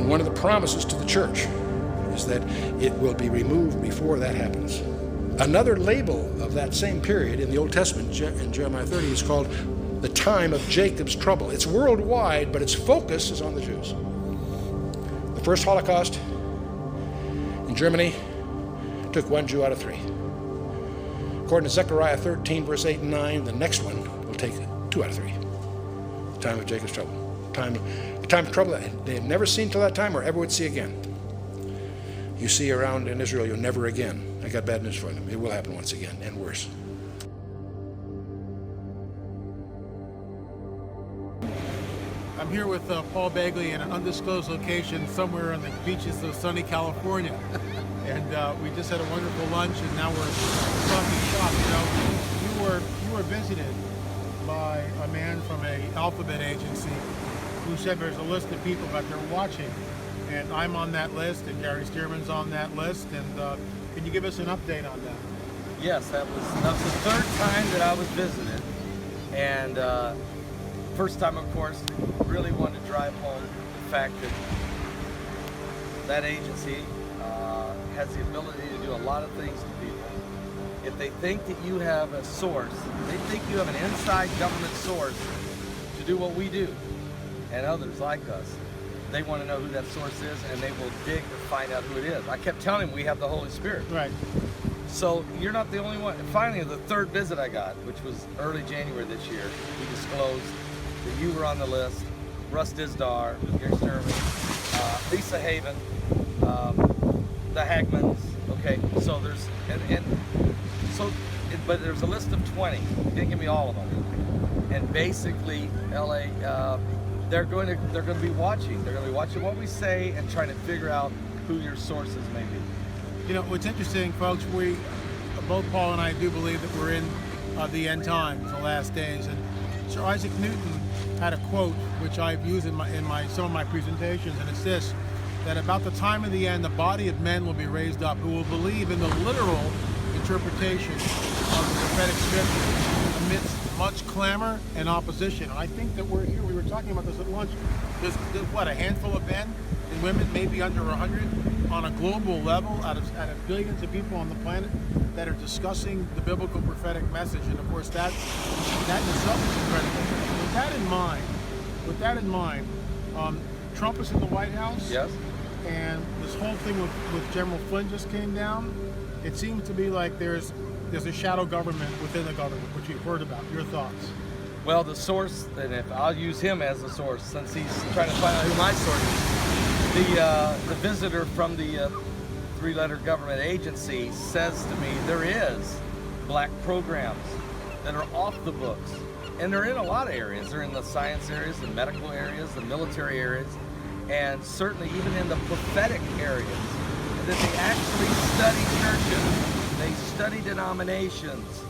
one of the promises to the church is that it will be removed before that happens. Another label of that same period in the Old Testament, in Jeremiah 30, is called the time of Jacob's trouble. It's worldwide, but its focus is on the Jews. The first Holocaust in Germany took 1 Jew out of 3. According to Zechariah 13, verse 8 and 9, the next one will take 2 out of 3. The time of Jacob's trouble. The time of trouble that they have never seen till that time or ever would see again. You see around in Israel, you'll never again. I got bad news for them. It will happen once again, and worse. I'm here with Paul Begley in an undisclosed location somewhere on the beaches of sunny California. And we just had a wonderful lunch, and now we're talking shop. You know, you were visited by a man from an alphabet agency who said there's a list of people that they're watching. And I'm on that list, and Gary Stearman's on that list. And can you give us an update on that? Yes, that was the third time that I was visited. And first time, of course, really wanted to drive home the fact that that agency has the ability to do a lot of things to people. If they think that you have a source, they think you have an inside government source to do what we do, and others like us, they want to know who that source is, and they will dig to find out who it is. I kept telling them we have the Holy Spirit. Right. So you're not the only one. And finally, the third visit I got, which was early January this year, we disclosed that you were on the list. Russ Dizdar, Gary Stearman, Lisa Haven, the Hagmans. Okay, so there's but there's a list of 20. You didn't give me all of them. And basically, LA, they're going to be watching. They're going to be watching what we say and trying to figure out who your sources may be. You know, what's interesting, folks, we, both Paul and I do believe that we're in the end times, the last days. And Sir Isaac Newton had a quote, which I've used in some of my presentations, and it's this, that about the time of the end, the body of men will be raised up who will believe in the literal interpretation of the prophetic scriptures amidst much clamor and opposition. And I think that we're here, we were talking about this at lunch, there's what, a handful of men and women, maybe under 100, on a global level, out of billions of people on the planet that are discussing the biblical prophetic message. And of course that in itself is incredible. With that in mind, Trump is in the White House. Yes. And this whole thing with General Flynn just came down. It seems to be like there's a shadow government within the government, which you've heard about. Your thoughts? Well, the source, and if I'll use him as the source, since he's trying to find out who my source is. The visitor from the three-letter government agency says to me there is black programs that are off the books, and they're in a lot of areas. They're in the science areas, the medical areas, the military areas, and certainly even in the prophetic areas. That they actually study churches, they study denominations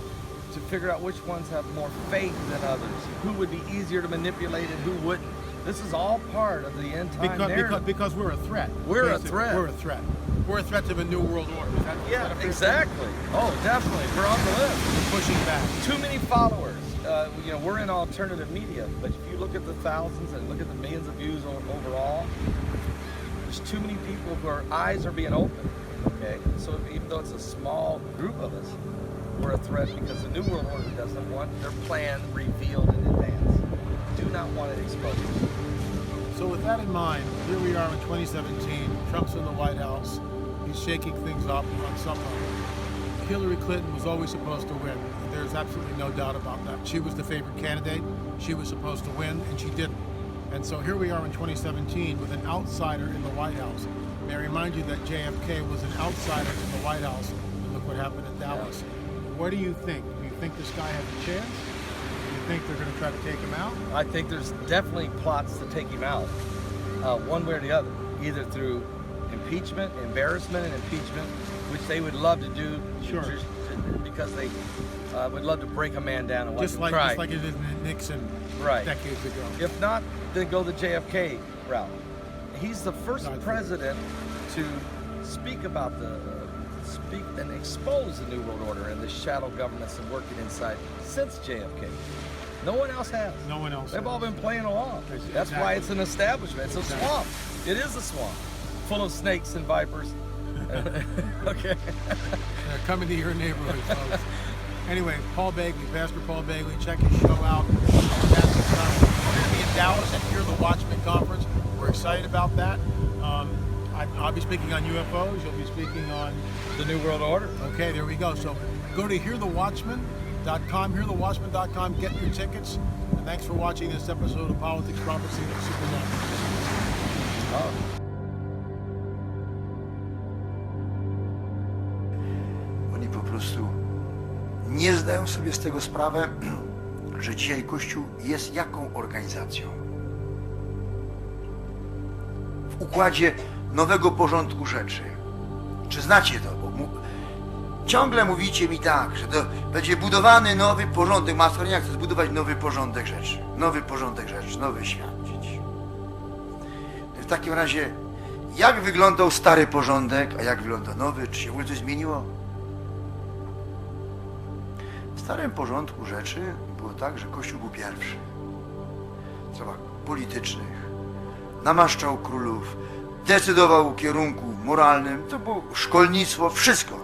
to figure out which ones have more faith than others, who would be easier to manipulate and who wouldn't. This is all part of the end time narrative. Because we're a threat. We're a threat. We're a threat. We're a threat to the New World Order. Is that exactly. Oh, definitely. We're on the list. We're pushing back. Too many followers. We're in alternative media, but if you look at the thousands and look at the millions of views overall, there's too many people whose eyes are being opened. Okay, so even though it's a small group of us, we're a threat because the New World Order doesn't want their plan revealed in advance. Do not want it exposed. So with that in mind, here we are in 2017. Trump's in the White House. He's shaking things up on some level. Hillary Clinton was always supposed to win. There's absolutely no doubt about that. She was the favorite candidate. She was supposed to win, and she didn't. And so here we are in 2017 with an outsider in the White House. May I remind you that JFK was an outsider in the White House, and look what happened in Dallas. What do you think? Do you think this guy has a chance? Do you think they're going to try to take him out? I think there's definitely plots to take him out, one way or the other, either through impeachment, embarrassment and impeachment, which they would love to do, sure, because they would love to break a man down and watch him cry. Just like it did Nixon decades ago. If not, then go the JFK route. He's the first president to speak about and expose the New World Order and the shadow governments and working inside since JFK. No one else has. No one else They've has. all been playing along. That's Exactly. why it's an establishment. It's a swamp. It is a swamp, full of snakes and vipers. Okay. They're coming to your neighborhood, folks. Anyway, Paul Begley, Pastor Paul Begley, check his show out. We're going to be in Dallas at Hear the Watchman conference. We're excited about that. I'll be speaking on UFOs. You'll be speaking on The New World Order. Okay, there we go. So go to hearthewatchman.com, hearthewatchman.com, get your tickets. And thanks for watching this episode of Politics, Prophecy, and Supernatural. Oh. Oni po prostu nie zdają sobie z tego sprawę, że dzisiaj Kościół jest jaką organizacją? W układzie nowego porządku rzeczy. Czy znacie to? Bo ciągle mówicie mi tak, że to będzie budowany nowy porządek. Masonia chce zbudować nowy porządek rzeczy. Nowy porządek rzeczy, nowy świat. W takim razie, jak wyglądał stary porządek, a jak wygląda nowy? Czy się w ogóle coś zmieniło? W starym porządku rzeczy było tak, że Kościół był pierwszy. W sprawach politycznych, namaszczał królów, decydował o kierunku moralnym, to było szkolnictwo, wszystko.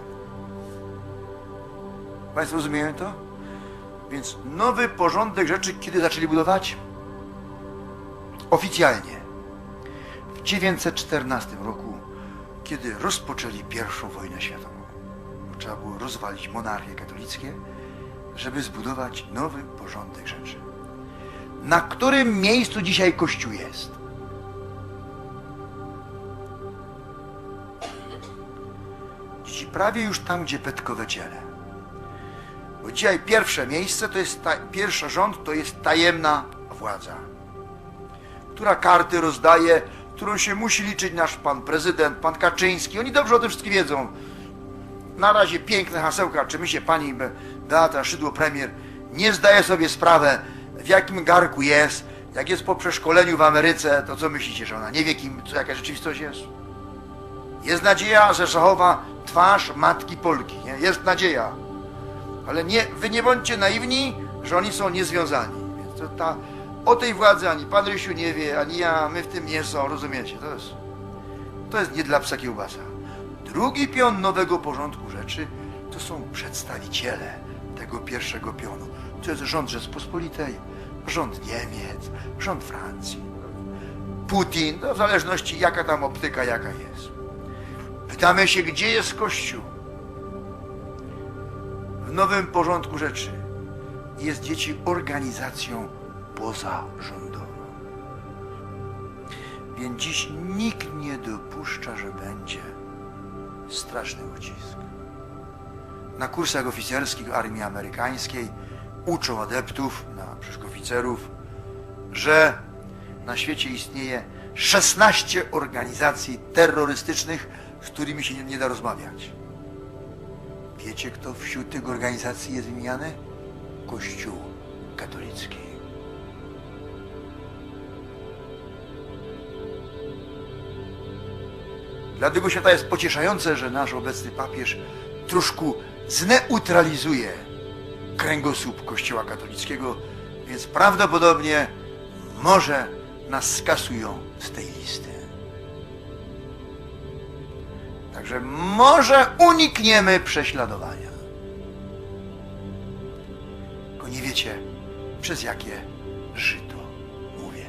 Państwo rozumieją to? Więc nowy porządek rzeczy kiedy zaczęli budować? Oficjalnie. W 914 roku, kiedy rozpoczęli I wojnę światową. Trzeba było rozwalić monarchie katolickie, żeby zbudować nowy porządek rzeczy. Na którym miejscu dzisiaj Kościół jest? Dziś prawie już tam, gdzie petkowe ciele. Bo dzisiaj pierwsze miejsce, to jest pierwszy rząd, to jest tajemna władza, która karty rozdaje, którą się musi liczyć nasz pan prezydent, pan Kaczyński. Oni dobrze o tym wszystkim wiedzą. Na razie piękne hasełka, czy my się pani Beata Szydło, premier, nie zdaje sobie sprawę, w jakim garku jest, jak jest po przeszkoleniu w Ameryce, to co myślicie, że ona nie wie, jaka rzeczywistość jest? Jest nadzieja, że zachowa twarz matki Polki, nie? Jest nadzieja. Ale wy nie bądźcie naiwni, że oni są niezwiązani. Więc o tej władzy ani pan Rysiu nie wie, ani ja, my w tym nie są, rozumiecie? To jest nie dla psa kiełbasa. Drugi pion nowego porządku rzeczy to są przedstawiciele tego pierwszego pionu. To jest rząd Rzeczpospolitej, rząd Niemiec, rząd Francji, Putin, w zależności jaka tam optyka, jaka jest. Pytamy się, gdzie jest Kościół? W nowym porządku rzeczy jest dzieci organizacją pozarządową. Więc dziś nikt nie dopuszcza, że będzie straszny ucisk. Na kursach oficerskich armii amerykańskiej uczą adeptów, na przykład oficerów, że na świecie istnieje 16 organizacji terrorystycznych, z którymi się nie da rozmawiać. Wiecie, kto wśród tych organizacji jest wymieniany? Kościół katolicki. Dlatego się to jest pocieszające, że nasz obecny papież troszkę zneutralizuje kręgosłup Kościoła katolickiego, więc prawdopodobnie może nas skasują z tej listy. Także może unikniemy prześladowania. Tylko nie wiecie, przez jakie żyto mówię.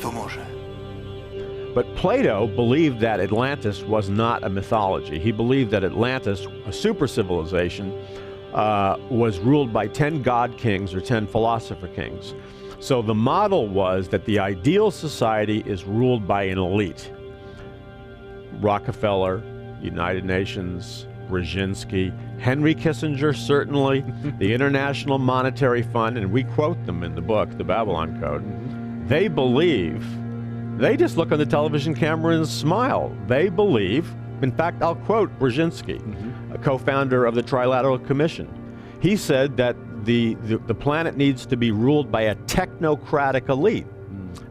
To może. But Plato believed that Atlantis was not a mythology. He believed that Atlantis, a super civilization, was ruled by 10 god kings or 10 philosopher kings. So the model was that the ideal society is ruled by an elite. Rockefeller, United Nations, Brzezinski, Henry Kissinger, certainly, the International Monetary Fund, and we quote them in the book, The Babylon Code. They believe, they just look on the television camera and smile. They believe, in fact, I'll quote Brzezinski, a co-founder of the Trilateral Commission. He said that the planet needs to be ruled by a technocratic elite,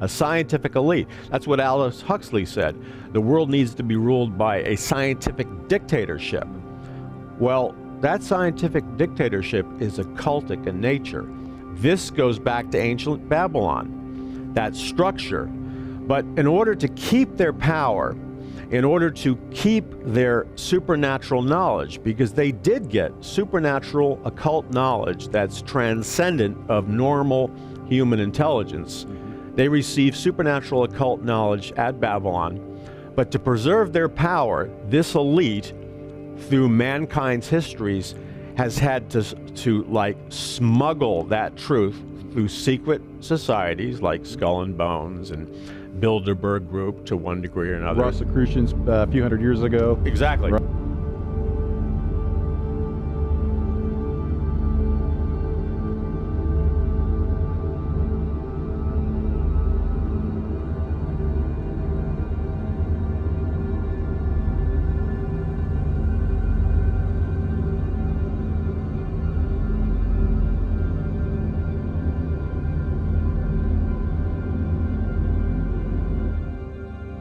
a scientific elite. That's what Aldous Huxley said. The world needs to be ruled by a scientific dictatorship. Well, that scientific dictatorship is occultic in nature. This goes back to ancient Babylon, that structure. But in order to keep their power, in order to keep their supernatural knowledge, because they did get supernatural occult knowledge that's transcendent of normal human intelligence. They received supernatural occult knowledge at Babylon, but to preserve their power, this elite, through mankind's histories, has had to like smuggle that truth through secret societies like Skull and Bones and Bilderberg Group to one degree or another. Rosicrucians a few hundred years ago. Exactly. Right.